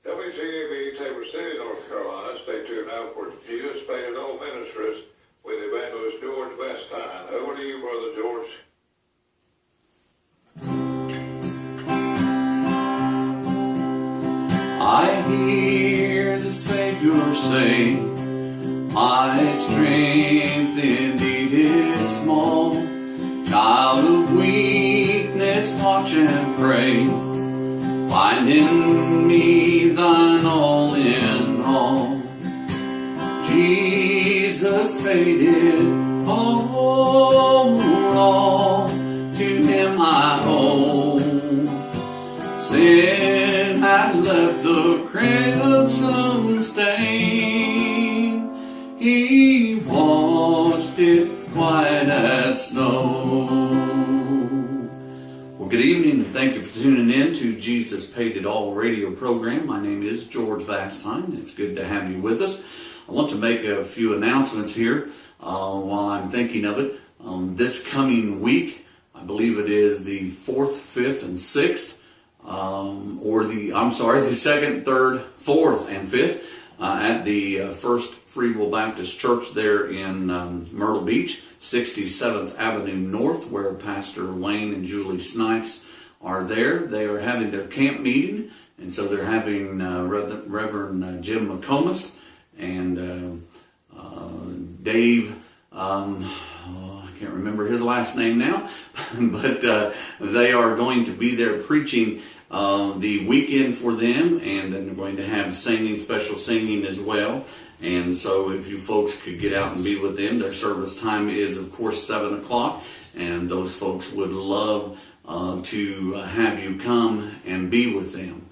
WTAB Tabor City, North Carolina. Stay tuned now for Jesus Paid It All Ministries with Evangelist George Vastine. Over to you, Brother George. I hear the Savior say, my strength indeed is small. Child of weakness, watch and pray. Find in me thine all in all. Jesus paid it all. To him I owe. Sin has left the crimson stain. He washed it white as snow. Well, good evening, and thank you for tuning in to Jesus Paid It All radio program. My name is George Vastine. It's good to have you with us. I want to make a few announcements here while I'm thinking of it. This coming week, I believe it is the 4th, 5th, and 6th, the 2nd, 3rd, 4th, and 5th at the First Free Will Baptist Church there in Myrtle Beach, 67th Avenue North, where Pastor Wayne and Julie Snipes are there. They are having their camp meeting, and so they're having Reverend Jim McComas and Dave, I can't remember his last name now, but they are going to be there preaching the weekend for them, and then they're going to have singing, special singing as well. And so if you folks could get out and be with them, their service time is, of course, 7 o'clock, and those folks would love to have you come and be with them.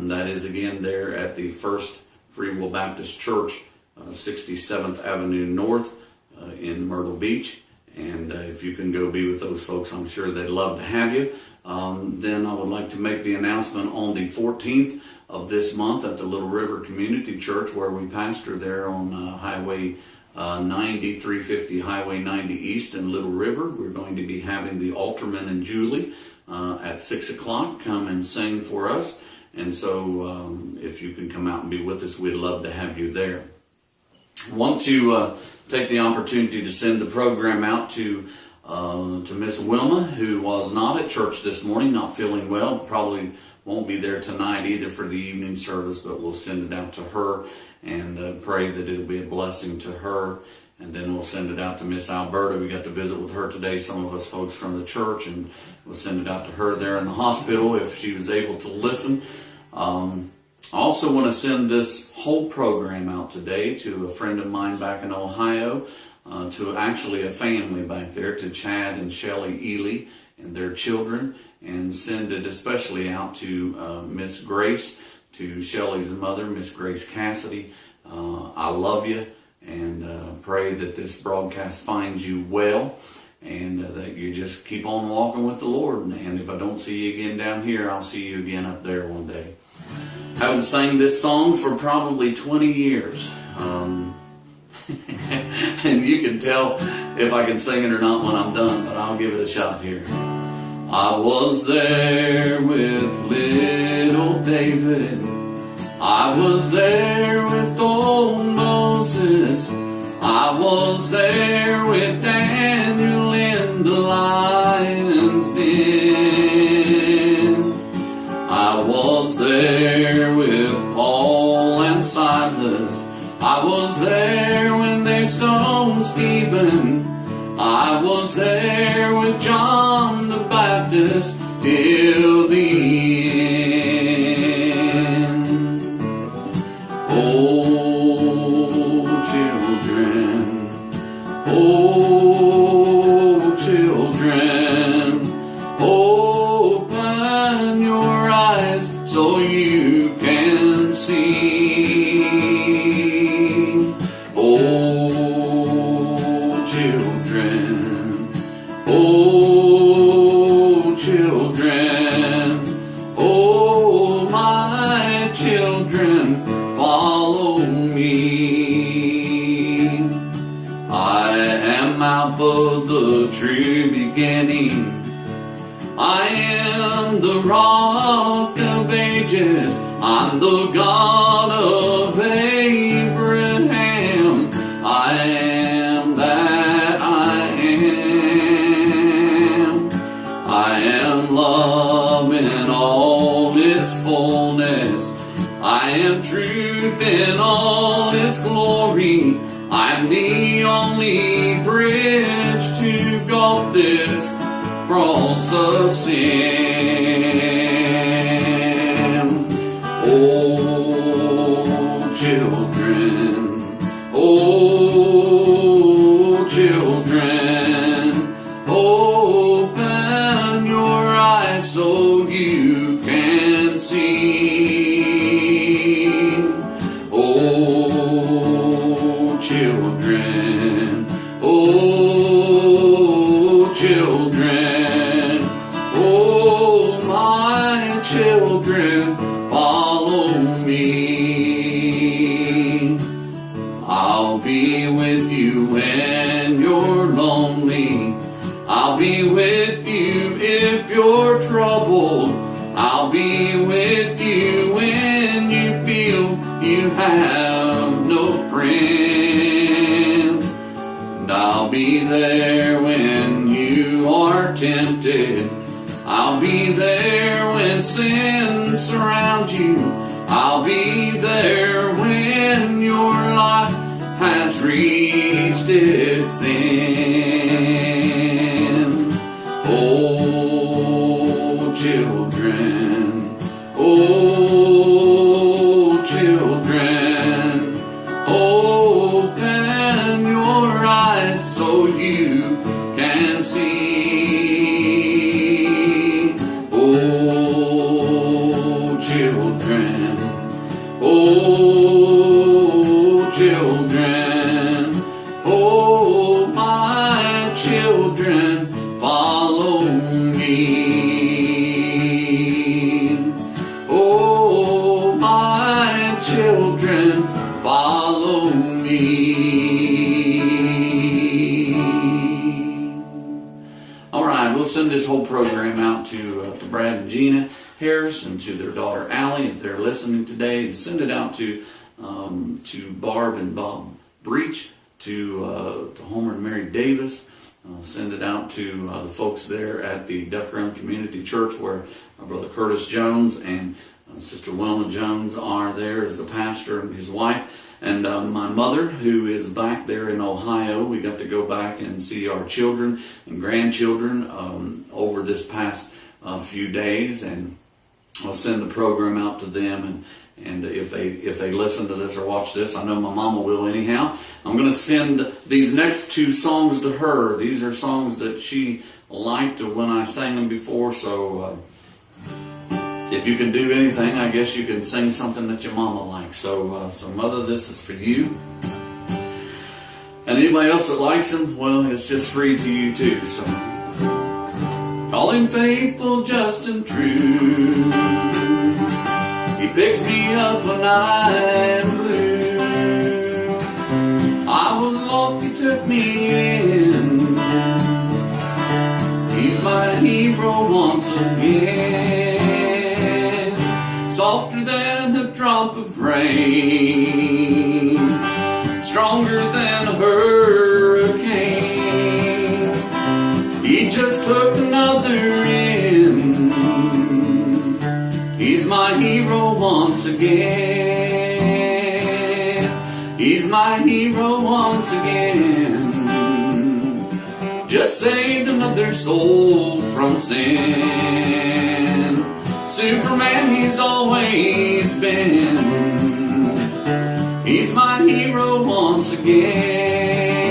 That is, again, there at the First Free Will Baptist Church, 67th Avenue North in Myrtle Beach. And if you can go be with those folks, I'm sure they'd love to have you. Then I would like to make the announcement on the 14th of this month at the Little River Community Church, where we pastor there on Highway 90, 350 Highway 90 East in Little River. We're going to be having the Alterman and Julie at 6 o'clock come and sing for us. And so if you can come out and be with us, we'd love to have you there. I want to take the opportunity to send the program out to Miss Wilma, who was not at church this morning, not feeling well. Probably won't be there tonight either for the evening service, but we'll send it out to her and pray that it'll be a blessing to her. And then we'll send it out to Miss Alberta. We got to visit with her today, some of us folks from the church, and we'll send it out to her there in the hospital if she was able to listen. I also want to send this whole program out today to a friend of mine back in Ohio, to actually a family back there, to Chad and Shelley Ely and their children, and send it especially out to Miss Grace, to Shelley's mother, Miss Grace Cassidy. I love you, and pray that this broadcast finds you well, and that you just keep on walking with the Lord. And if I don't see you again down here, I'll see you again up there one day. Haven't sang this song for probably 20 years. And you can tell if I can sing it or not when I'm done, but I'll give it a shot here. I was there with little David. I was there with old Moses. I was there with Daniel in the lion's den. I was there with Paul and Silas. I was there when they stoned Stephen. I was there with John the Baptist till the end. Oh, children, oh, children, open your eyes so you can see. Oh, children, oh, children, oh, my children, follow me. I am Alpha, the true beginning. I am the Rock of Ages, I'm the God of Abraham. I am that I am. I am love in all its fullness. I am truth in all its glory. I'm the only bridge to gulf this cross of sin. Oh, children, oh, children, open your eyes so you can see. Oh, children, oh, children, oh, my children, follow me. I'll be with you when you're lonely. I'll be with you if you're troubled. I'll be with you when you feel you have no friends. And I'll be there when you are tempted. I'll be there when sin surrounds you. I'll be there when your life has reached its end. Oh, children, oh, children, open your eyes so you can see. Oh, children, oh, children, oh, my children, follow me. Oh, my children, follow me. All right, we'll send this whole program out to Brad and Gina Harris and to their daughter Allie if they're listening today. Send it out to Barb and Bob Breach, to Homer and Mary Davis. Send it out to the folks there at the Duck Run Community Church, where Brother Curtis Jones and Sister Wilma Jones are there as the pastor and his wife. And my mother, who is back there in Ohio. We got to go back and see our children and grandchildren over this past few days, and I'll send the program out to them, and if they listen to this or watch this, I know my mama will anyhow. I'm going to send these next two songs to her. These are songs that she liked when I sang them before, so if you can do anything, I guess you can sing something that your mama likes. So Mother, this is for you. And anybody else that likes them, well, it's just free to you too. So, call him faithful, just and true. He picks me up when I am blue. I was lost, he took me in. He's my hero once again. Softer than a drop of rain, stronger than a hurricane. He just took another in. He's my hero once again. He's my hero once again. Just saved another soul from sin. Superman he's always been. He's my hero once again.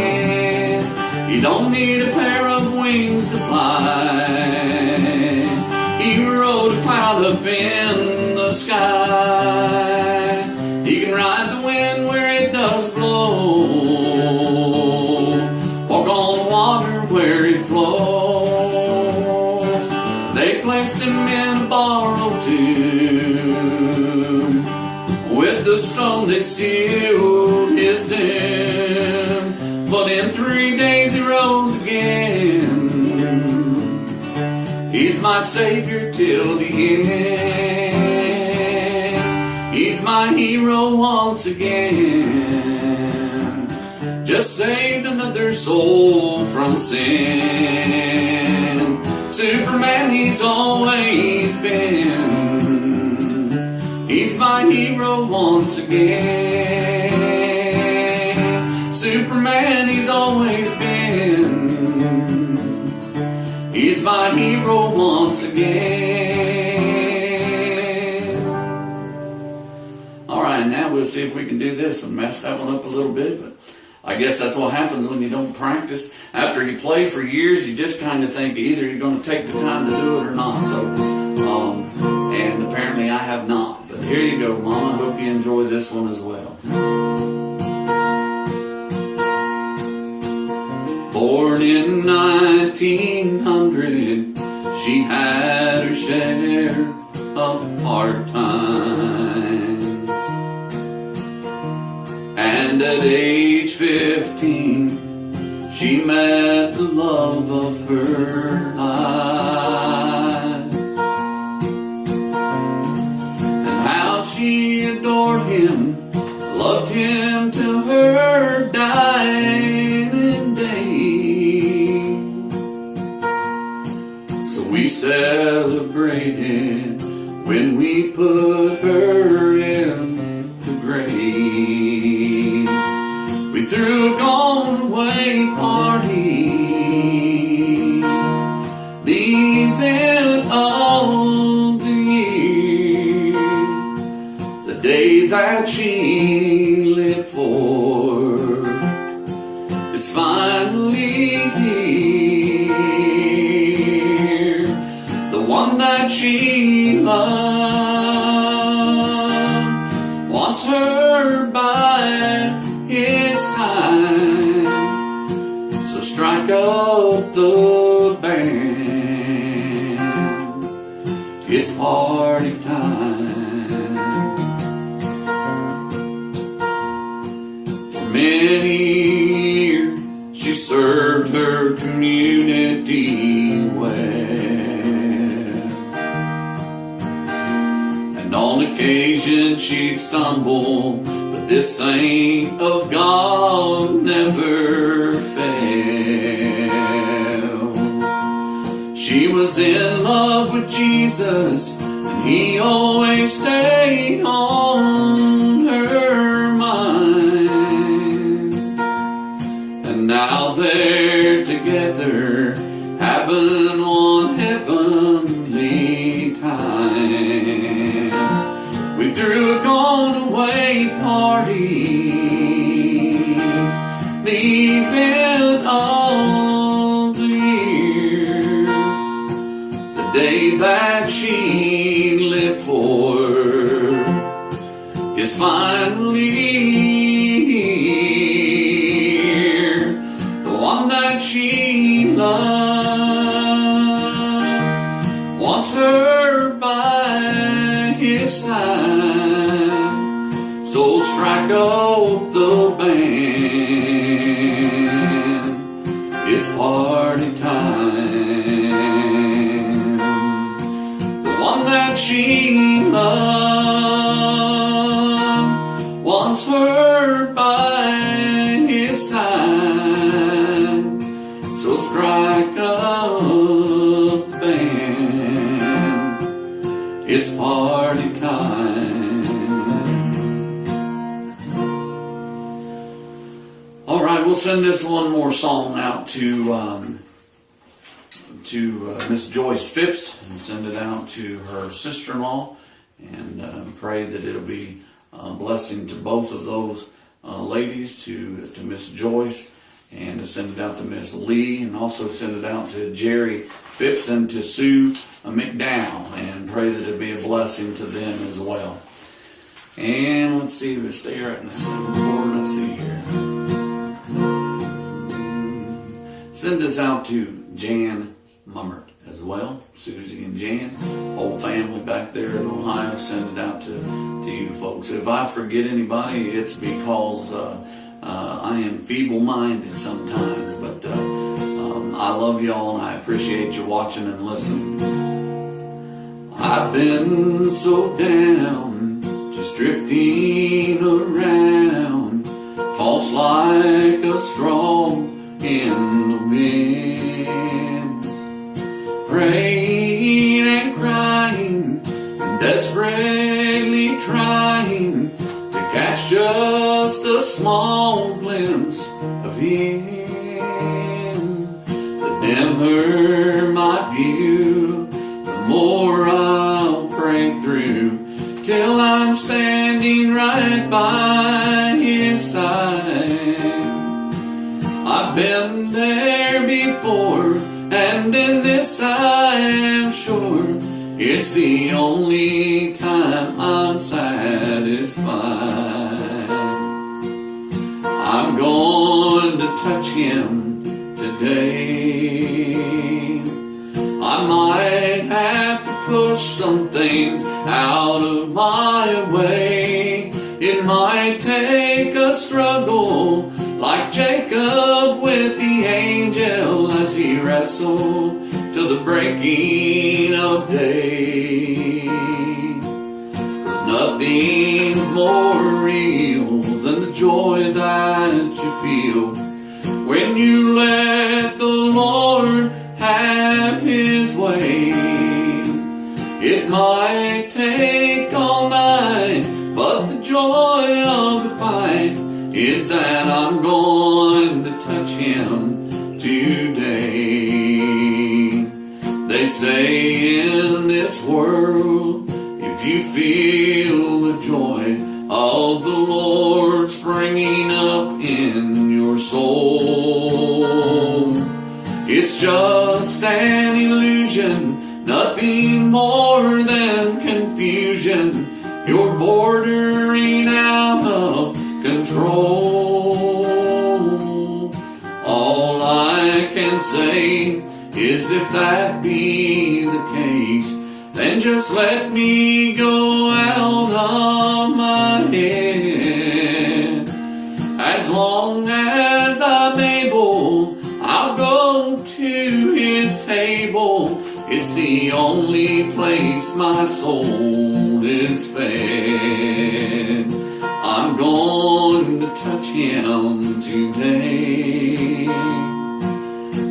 He don't need a pair of wings to fly. He rode a cloud up in the sky. He can ride the wind where it does blow. Walk on the water where it flows. They placed him in a borrowed tomb. With the stone they sealed his doom. But in 3 days he rose again. He's my Savior till the end. He's my hero once again. Just saved another soul from sin. Superman he's always been. He's my hero once again. Superman he's always been. He's my hero once again. Alright, now we'll see if we can do this one. Messed that one up a little bit, but I guess that's what happens when you don't practice. After you play for years, you just kind of think either you're going to take the time to do it or not. So, and apparently I have not. But here you go, Mama. I hope you enjoy this one as well. Born in 1900, she had her share of hard times. And at age 15, she met the love of her life. And how she adored him, loved him till her dying day. So we celebrated when we put her in the grave. We threw a going-away party, the event of the year, the day that she lived for is finally here. The one that she loved wants her by his side. So strike up the band, it's party time. For many years she served her community well, and on occasion she'd stumble, but this saint of God never failed. She was in love with Jesus, and he always stayed on her mind. And now they're together, having one heavenly time. We threw a going-away party, the event of the year, the day that she lived for is finally here. The one that she loved wants her by his side. So strike out the band, it's party time. The one that she loved wants her by his side. So strike up the band, it's party time. All right, we'll send this one more song out to Miss Joyce Phipps, and send it out to her sister-in-law, and pray that it'll be a blessing to both of those ladies, to Miss Joyce, and to send it out to Miss Lee, and also send it out to Jerry Phipps and to Sue McDowell, and pray that it'll be a blessing to them as well. And let's see, we'll stay right in the second chord. Let's see here. Send this out to Jan Mummert as well, Susie and Jan, whole family back there in Ohio. Send it out to you folks. If I forget anybody, it's because I am feeble-minded sometimes, but I love y'all and I appreciate you watching and listening. I've been so down, just drifting around, tossed like a straw in the wind, praying and crying, and desperately trying to catch just a small glimpse of Him. The dimmer my view, the more I'll pray through, till I'm standing right by His side. I've been there before, and in this I am sure, it's the only time I'm satisfied. I'm going to touch Him today. I might have to push some things out of my way. It might take a struggle, like Jacob with the angel as he wrestled to the breaking of day. 'Cause nothing's more real than the joy that you feel when you let the Lord have His way. It might take all night, but the joy of the fight is that I'm going to touch Him today. They say in this world, if you feel the joy of the Lord springing up in your soul, it's just an illusion, nothing more than confusion. You're bordering out of control. All I can say is, if that be the case, then just let me go out of my head. As long as I'm able, I'll go to His table. It's the only place my soul is fed. I'm going to touch Him today.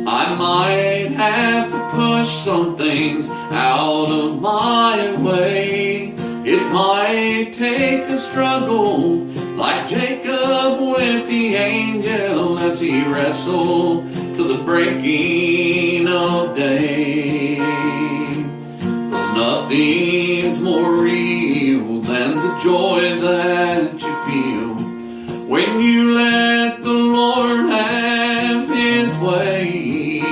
I might have to push some things out of my way. It might take a struggle, like Jacob with the angel as he wrestled to the breaking of day. 'Cause nothing's more real than the joy that you feel when you let the Lord have His way.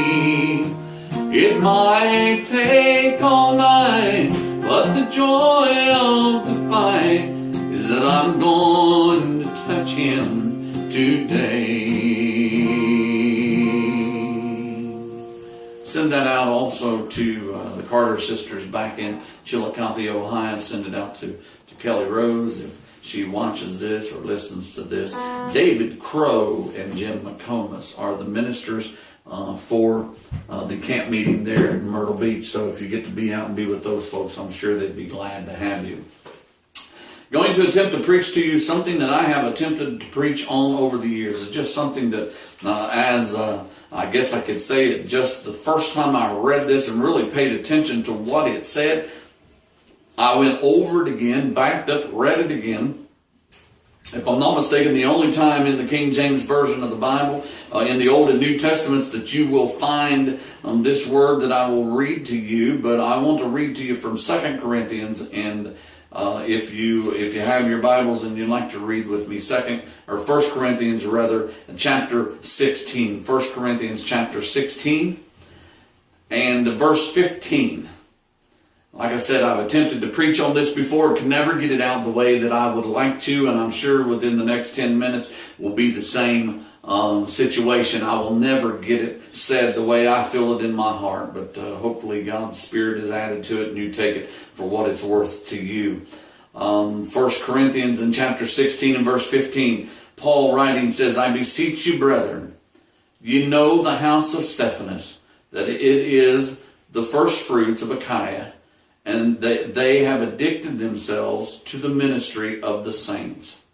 It might take all night, but the joy of the fight is that I'm going to touch Him today. Send that out also to the Carter sisters back in Chillicothe, Ohio. Send it out to Kelly Rose if she watches this or listens to this. David Crow and Jim McComas are the ministers for the camp meeting there in Myrtle Beach. So if you get to be out and be with those folks, I'm sure they'd be glad to have you. Going to attempt to preach to you something that I have attempted to preach on over the years. It's just something that I guess I could say it just the first time I read this and really paid attention to what it said, I went over it again, backed up, read it again. If I'm not mistaken, the only time in the King James Version of the Bible, in the Old and New Testaments, that you will find this word that I will read to you. But I want to read to you from 2 Corinthians, and if you have your Bibles and you'd like to read with me, 1 Corinthians chapter 16. 1 Corinthians chapter 16 and verse 15. Like I said, I've attempted to preach on this before, could never get it out the way that I would like to, and I'm sure within the next 10 minutes will be the same situation. I will never get it said the way I feel it in my heart, but hopefully God's Spirit is added to it and you take it for what it's worth to you. 1 Corinthians in chapter 16 and verse 15, Paul writing says, I beseech you, brethren, you know the house of Stephanas, that it is the first fruits of Achaia, and they have addicted themselves to the ministry of the saints.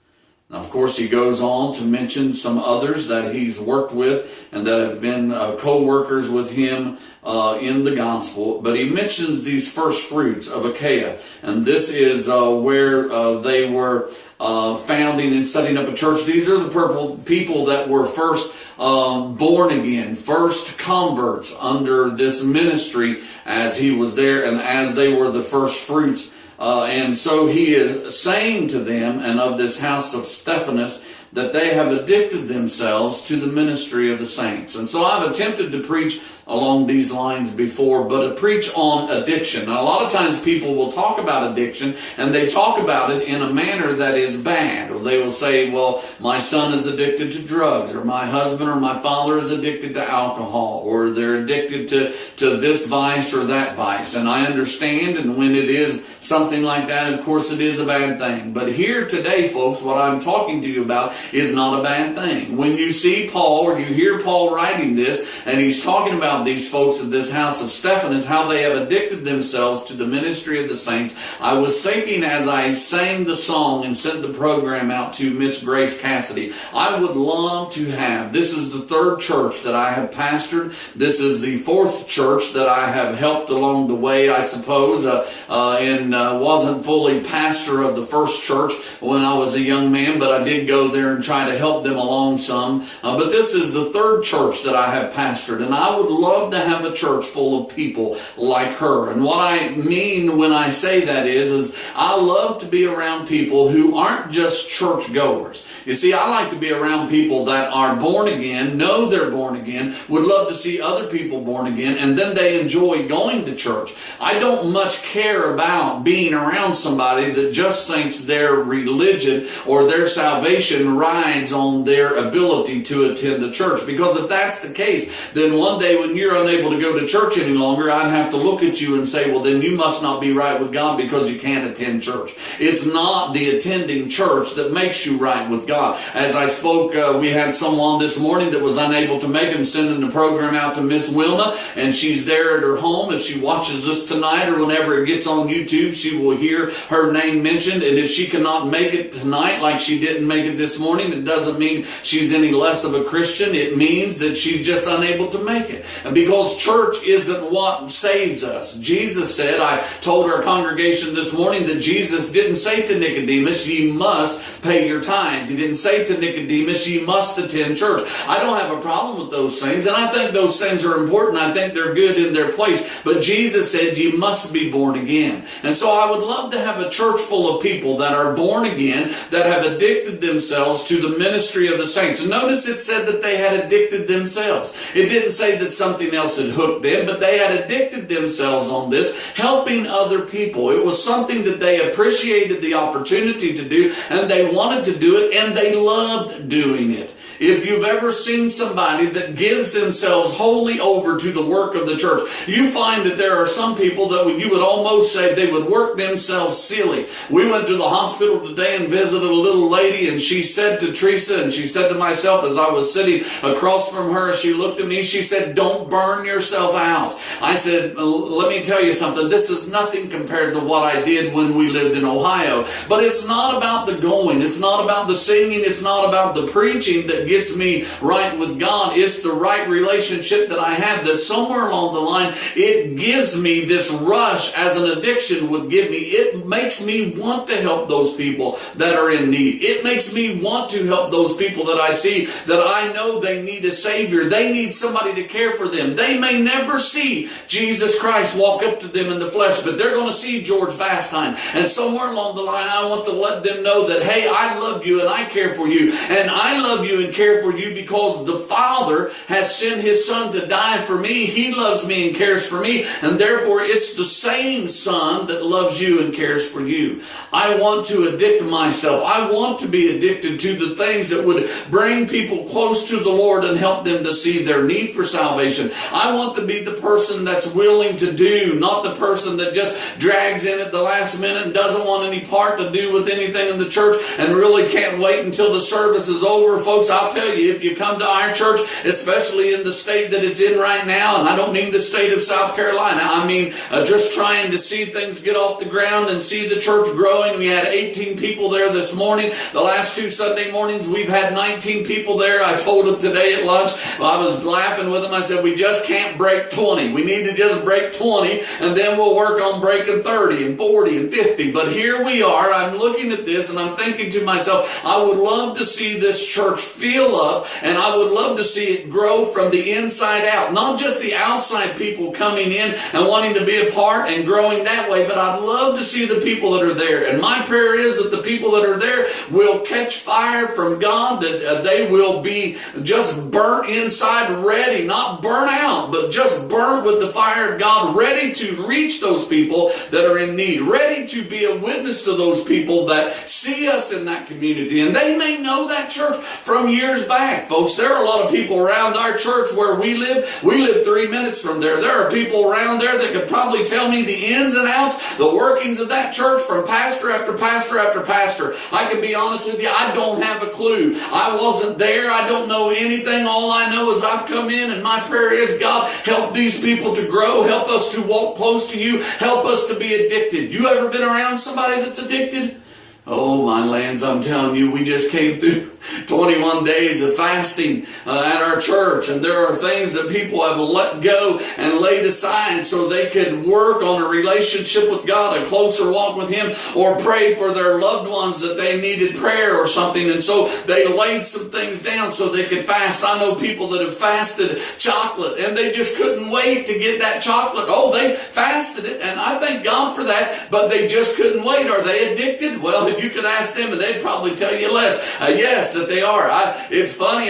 Now, of course, he goes on to mention some others that he's worked with and that have been co-workers with him in the gospel. But he mentions these first fruits of Achaia. And this is where they were founding and setting up a church. These are the people that were first born again, first converts under this ministry as he was there and as they were the first fruits. And so he is saying to them and of this house of Stephanus that they have addicted themselves to the ministry of the saints. And so I've attempted to preach along these lines before, but to preach on addiction. Now, a lot of times people will talk about addiction and they talk about it in a manner that is bad. Or they will say, well, my son is addicted to drugs, or my husband or my father is addicted to alcohol, or they're addicted to this vice or that vice. And I understand, and when it is something like that, of course it is a bad thing. But here today, folks, what I'm talking to you about is not a bad thing. When you see Paul, or you hear Paul writing this, and he's talking about these folks at this house of Stephanus, how they have addicted themselves to the ministry of the saints, I was thinking as I sang the song and sent the program out to Miss Grace Cassidy, I would love to have, this is the third church that I have pastored, this is the fourth church that I have helped along the way, I suppose, and wasn't fully pastor of the first church when I was a young man, but I did go there and try to help them along some. But this is the third church that I have pastored, and I would love to have a church full of people like her. And what I mean when I say that is I love to be around people who aren't just church goers. You see, I like to be around people that are born again, know they're born again, would love to see other people born again, and then they enjoy going to church. I don't much care about being around somebody that just thinks their religion or their salvation rides on their ability to attend a church. Because if that's the case, then one day when you're unable to go to church any longer, I'd have to look at you and say, well, then you must not be right with God because you can't attend church. It's not the attending church that makes you right with God. As I spoke, we had someone this morning that was unable to make him, sending the program out to Miss Wilma, and she's there at her home. If she watches this tonight or whenever it gets on YouTube, she will hear her name mentioned. And if she cannot make it tonight like she didn't make it this morning, it doesn't mean she's any less of a Christian. It means that she's just unable to make it. And because church isn't what saves us. Jesus said, I told our congregation this morning that Jesus didn't say to Nicodemus, ye must pay your tithes. He didn't say to Nicodemus, ye must attend church. I don't have a problem with those things, and I think those things are important. I think they're good in their place. But Jesus said, you must be born again. And so I would love to have a church full of people that are born again, that have addicted themselves to the ministry of the saints. And notice it said that they had addicted themselves. It didn't say that something else had hooked them, but they had addicted themselves on this, helping other people. It was something that they appreciated the opportunity to do, and they wanted to do it, and they loved doing it. If you've ever seen somebody that gives themselves wholly over to the work of the church, you find that there are some people that you would almost say they would work themselves silly. We went to the hospital today and visited a little lady, and she said to Teresa, and she said to myself as I was sitting across from her, she looked at me, she said, don't burn yourself out. I said, let me tell you something, this is nothing compared to what I did when we lived in Ohio. But it's not about the going, it's not about the singing, it's not about the preaching that gets me right with God. It's the right relationship that I have that somewhere along the line, it gives me this rush as an addiction would give me. It makes me want to help those people that are in need. It makes me want to help those people that I see that I know they need a Savior. They need somebody to care for them. They may never see Jesus Christ walk up to them in the flesh, but they're going to see George Vastine. And somewhere along the line, I want to let them know that, hey, I love you and I care for you. And I love you and care for you because the Father has sent His Son to die for me. He loves me and cares for me, and therefore it's the same Son that loves you and cares for you. I want to addict myself. I want to be addicted to the things that would bring people close to the Lord and help them to see their need for salvation. I want to be the person that's willing to do, not the person that just drags in at the last minute and doesn't want any part to do with anything in the church and really can't wait until the service is over. Folks, I I'll tell you, if you come to our church, especially in the state that it's in right now, and I don't mean the state of South Carolina, I mean just trying to see things get off the ground and see the church growing. We had 18 people there this morning. The last 2 Sunday mornings, we've had 19 people there. I told them today at lunch, I was laughing with them. I said, we just can't break 20. We need to just break 20, and then we'll work on breaking 30 and 40 and 50. But here we are. I'm looking at this, and I'm thinking to myself, I would love to see this church fill up, and I would love to see it grow from the inside out. Not just the outside people coming in and wanting to be a part and growing that way, but I'd love to see the people that are there. And my prayer is that the people that are there will catch fire from God, that they will be just burnt inside, ready, not burnt out, but just burnt with the fire of God, ready to reach those people that are in need, ready to be a witness to those people that see us in that community. And they may know that church from years back. Folks, there are a lot of people around our church where we live. We live 3 minutes from there. There are people around there that could probably tell me the ins and outs, the workings of that church from pastor after pastor after pastor. I can be honest with you, I don't have a clue. I wasn't there. I don't know anything. All I know is I've come in, and my prayer is, God, help these people to grow. Help us to walk close to you. Help us to be addicted. You ever been around somebody that's addicted? Oh, my lands, I'm telling you, we just came through 21 days of fasting at our church, and there are things that people have let go and laid aside so they could work on a relationship with God, a closer walk with Him, or pray for their loved ones that they needed prayer or something, and so they laid some things down so they could fast. I know people that have fasted chocolate, and they just couldn't wait to get that chocolate. Oh, they fasted it, and I thank God for that, but they just couldn't wait. Are they addicted? Well, you could ask them, and they'd probably tell you less. Yes, that they are. It's funny.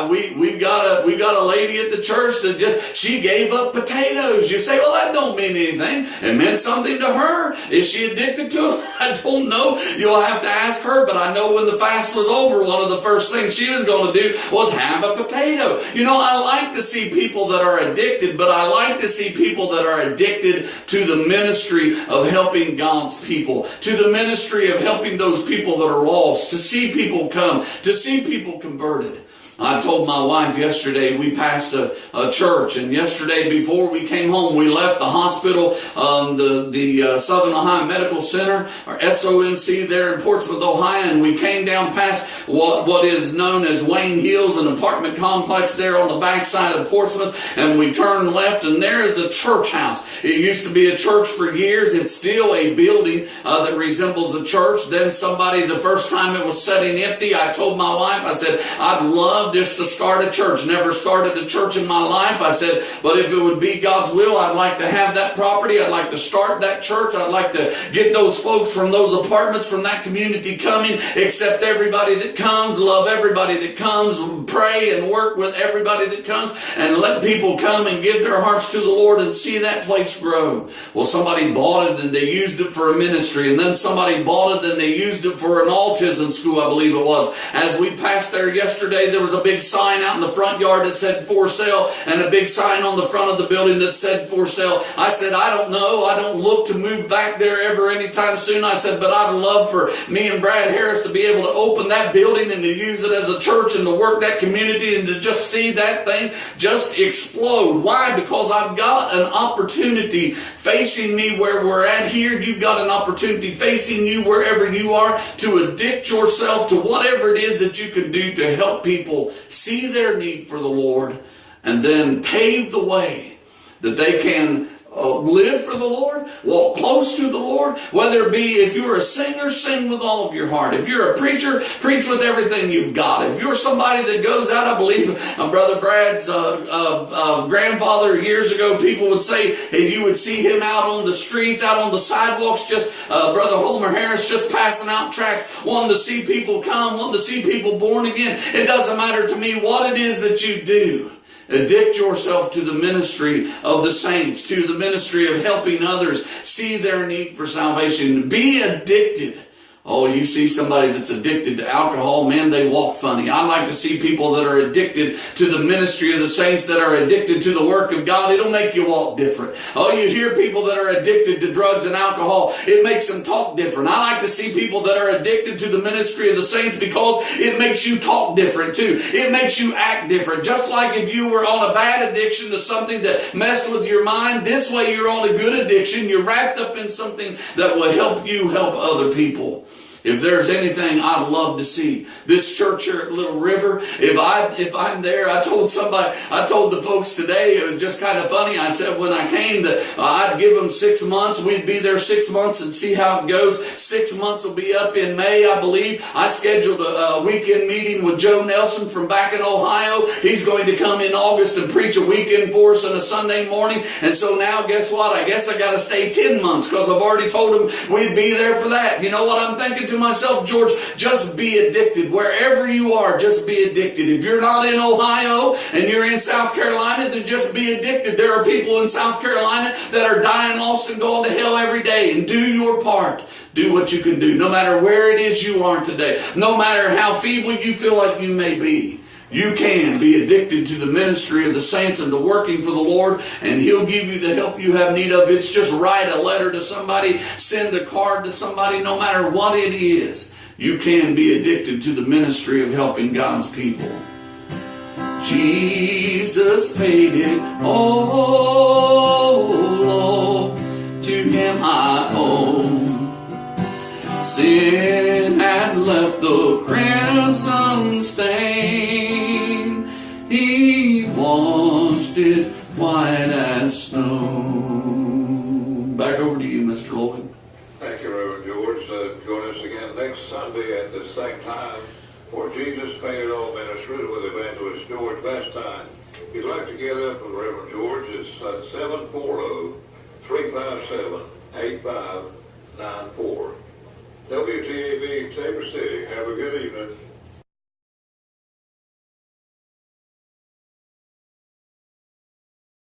We got a lady at the church that she gave up potatoes. You say, well, that don't mean anything. It meant something to her. Is she addicted to them? I don't know. You'll have to ask her. But I know when the fast was over, one of the first things she was going to do was have a potato. You know, I like to see people that are addicted, but I like to see people that are addicted to the ministry of helping God's people, to the ministry of helping those people that are lost, to see people come, to see people converted. I told my wife yesterday, we passed a church, and yesterday before we came home, we left the hospital, the Southern Ohio Medical Center, or SOMC there in Portsmouth, Ohio, and we came down past what is known as Wayne Hills, an apartment complex there on the backside of Portsmouth, and we turned left, and there is a church house. It used to be a church for years. It's still a building that resembles a church. Then somebody, the first time it was sitting empty, I told my wife, I said, I'd love just to start a church. Never started a church in my life. I said, but if it would be God's will, I'd like to have that property. I'd like to start that church. I'd like to get those folks from those apartments, from that community coming, accept everybody that comes, love everybody that comes, pray and work with everybody that comes, and let people come and give their hearts to the Lord and see that place grow. Well, somebody bought it and they used it for a ministry, and then somebody bought it and they used it for an autism school, I believe it was. As we passed there yesterday, there was a big sign out in the front yard that said for sale, and a big sign on the front of the building that said for sale. I said, I don't know. I don't look to move back there ever anytime soon. I said, but I'd love for me and Brad Harris to be able to open that building and to use it as a church and to work that community and to just see that thing just explode. Why? Because I've got an opportunity facing me where we're at here. You've got an opportunity facing you wherever you are to addict yourself to whatever it is that you can do to help people see their need for the Lord, and then pave the way that they can live for the Lord, walk close to the Lord. Whether it be, if you're a singer, sing with all of your heart. If you're a preacher, preach with everything you've got. If you're somebody that goes out, I believe Brother Brad's grandfather years ago, people would say, if you would see him out on the streets, out on the sidewalks, just Brother Homer Harris just passing out tracts, wanting to see people come, wanting to see people born again. It doesn't matter to me what it is that you do. Addict yourself to the ministry of the saints, to the ministry of helping others see their need for salvation. Be addicted. Oh, you see somebody that's addicted to alcohol, man, they walk funny. I like to see people that are addicted to the ministry of the saints, that are addicted to the work of God. It'll make you walk different. Oh, you hear people that are addicted to drugs and alcohol, it makes them talk different. I like to see people that are addicted to the ministry of the saints because it makes you talk different too. It makes you act different. Just like if you were on a bad addiction to something that messed with your mind, this way you're on a good addiction. You're wrapped up in something that will help you help other people. If there's anything I'd love to see, this church here at Little River, if I'm there, I told the folks today, it was just kind of funny. I said when I came that I'd give them 6 months. We'd be there 6 months and see how it goes. 6 months will be up in May, I believe. I scheduled a weekend meeting with Joe Nelson from back in Ohio. He's going to come in August and preach a weekend for us on a Sunday morning. And so now, guess what? I guess I got to stay 10 months because I've already told him we'd be there for that. You know what I'm thinking to myself, George? Just be addicted. Wherever you are, just be addicted. If you're not in Ohio and you're in South Carolina, then just be addicted. There are people in South Carolina that are dying lost and going to hell every day. And do your part. Do what you can do. No matter where it is you are today. No matter how feeble you feel like you may be. You can be addicted to the ministry of the saints and to working for the Lord, and He'll give you the help you have need of. It's just write a letter to somebody, send a card to somebody, no matter what it is. You can be addicted to the ministry of helping God's people. Jesus paid it all, Lord, to Him I owe. Sin had left the crimson stain. He washed it white as snow. Back over to you, Mr. Lloyd. Thank you, Reverend George. Join us again next Sunday at the same time for Jesus Paid It All Ministries with Evangelist George Vestine. If you'd like to get up with Reverend George, it's 740-357-8594. WTAB Tabor City. Have a good evening.